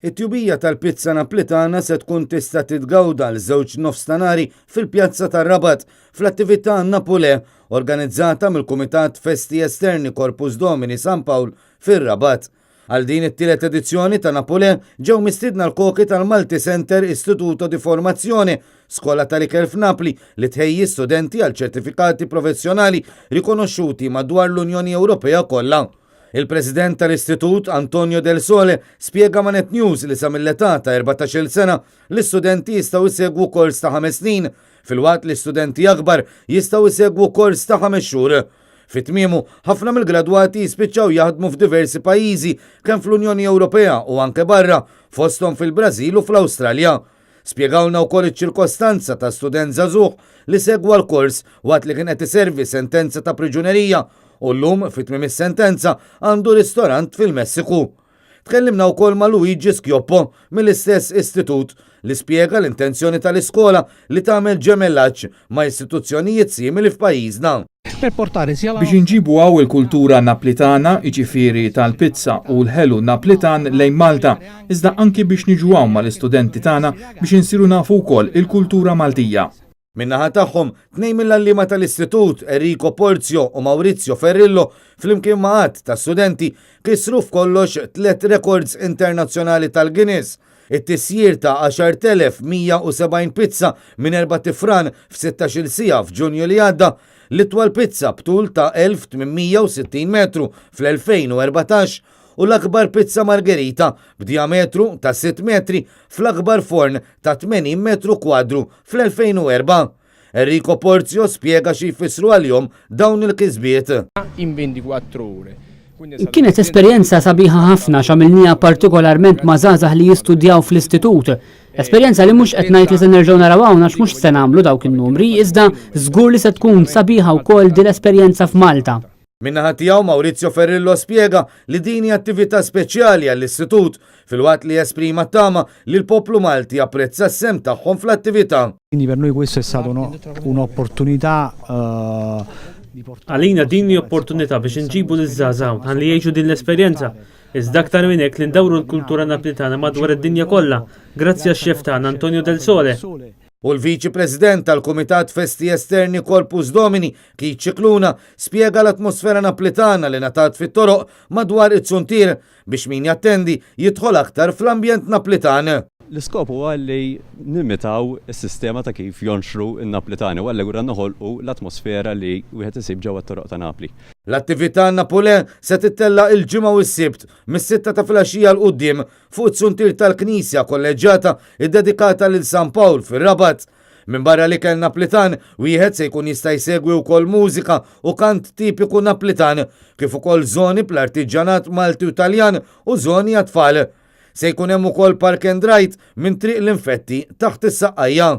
It-tjubija tal-pizza Naplitana se tkun tista' titgawda l żewġ nofstanari fil-Pjazza tar-Rabat fl-attività Napolè organizzata mill-Kumitat Festi Esterni Corpus Domini San Pawl fir-Rabat. Għal din it-tielet edizzjoni ta' Napolè ġew mistiedna l-koki tal-Malti Center Istituto di Formazzjoni, skola tal-ikel f'Napli li tħejji studenti għal ċertifikati professjonali rikonoxxuti madwar l-Unjoni Ewropea kollha. Il-President tal-Istitut Antonio Del Sole spjega ma' Net News li sa mill-età ta' 14-il sena l-istudenti jistgħu jsegwu kors ta' 5 snin, filwaqt li studenti akbar jistgħu jsegwu kors ta' 5 xhur. Fit-tmiemu, ħafna mill-gradwati jispiċċaw jaħdmu f'diversi pajjiżi kemm fl-Unjoni Ewropea u anke barra, fosthom fil-Brażil u fl-Awstralja. Spjegawna wkoll iċ-ċirkostanza ta' student żagħżugħ li segwa l-kors waqt li kien qed iservi sentenza ta' priġunerija u llum fit-tmiem is-sentenza għandu ristorant fil-Messiku. Tkellimna wkoll ma' Luigi Schioppo mill-istess istitut li spjega l-intenzjoni tal-iskola li tagħmel ġemellaġġ ma' istituzzjonijiet simili f'pajjiżna. Biex inġibu għaw il-kultura naplitana, iġifieri tal-pizza u l-ħelu naplitan lejn Malta, iżda anki biex niġu għaw mal-istudenti tagħna biex insiru nafu wkoll il-kultura Maltija. Min-naħa tagħhom tnejn mill-allima tal-istitut Enrico Porzio u Maurizio Ferrillo flimkien ma' ta' studenti kisru f'kollox 3 records internazzjonali tal-Guinness. It-tisjir ta' 10,170 pizza minn 4 tifran f'16 sija f'Ġunju li għadda, l-itwal pizza b'tul ta' 1860 metru fl-2014 u l-akbar pizza margherita b'diametru ta' 6 metri fl-akbar forn ta' 80 metru kwadru fl-2004. Enrico Porzio spjega xi jfissru għalihom dawn il-kisbiet. In 24 ore. Kienet esperjenza sabiħa ħafna x'għamilniha partikolarment ma' żgħażagħ li jistudjaw fl-istitut. Esperjenza li mhux qed ngħid li se nerġgħu narawha għax mhux se nagħmlu dawk in-numri, iżda żgur li se tkun sabiħa wkoll din l-esperjenza f'Malta. Min-naħa tiegħu Maurizio Ferrillo spjega li din hija attività speċjali għall-istitut filwaqt li esprima tama li l-poplu Malti apprezza s-sem tagħhom fl-attività. Quindi per noi questo è stata un'opportunità Għalina din opportunità biex nġibu l-żgħażagħ ħalli jgħixu din l-esperjenza. Iżda aktar minn hekk li ndawru l-kultura naplitana madwar id-dinja kollha, grazzi għax-xef tagħna Antonio Del Sole. U l-Viċi President tal-Kumitat Festi Esterni Corpus Domini Kit Cicluna spjega l-atmosfera naplitana li natat fit-toroq madwar it-Suntir biex min jattendi jidħol aktar fl-ambjent naplitan. L-iskop huwa li nimitaw is-sistema ta' kif jonxru n-Naplitani u allura noħolqu l-atmosfera li wieħed isib ġewwa t-toroq ta' Napli. L-attività Napolè se tittella il-ġimgħa u s-sibt mis-6 ta' filgħaxija l qudiem fuq it-Suntir tal-Knisja kolleġġjata iddedikata lil San Pawl fir-Rabat. Minn barra li kell Naplitan, wieħed se jkun jista' jsegwi wkoll mużika u kant tipiku Naplitan kif ukoll żoni bl-artiġġanat Malti u Taljan u żoni għat-tfal. Se jkun hemm ukoll park and ride minn triq l-infetti taħt is-Saqqajja.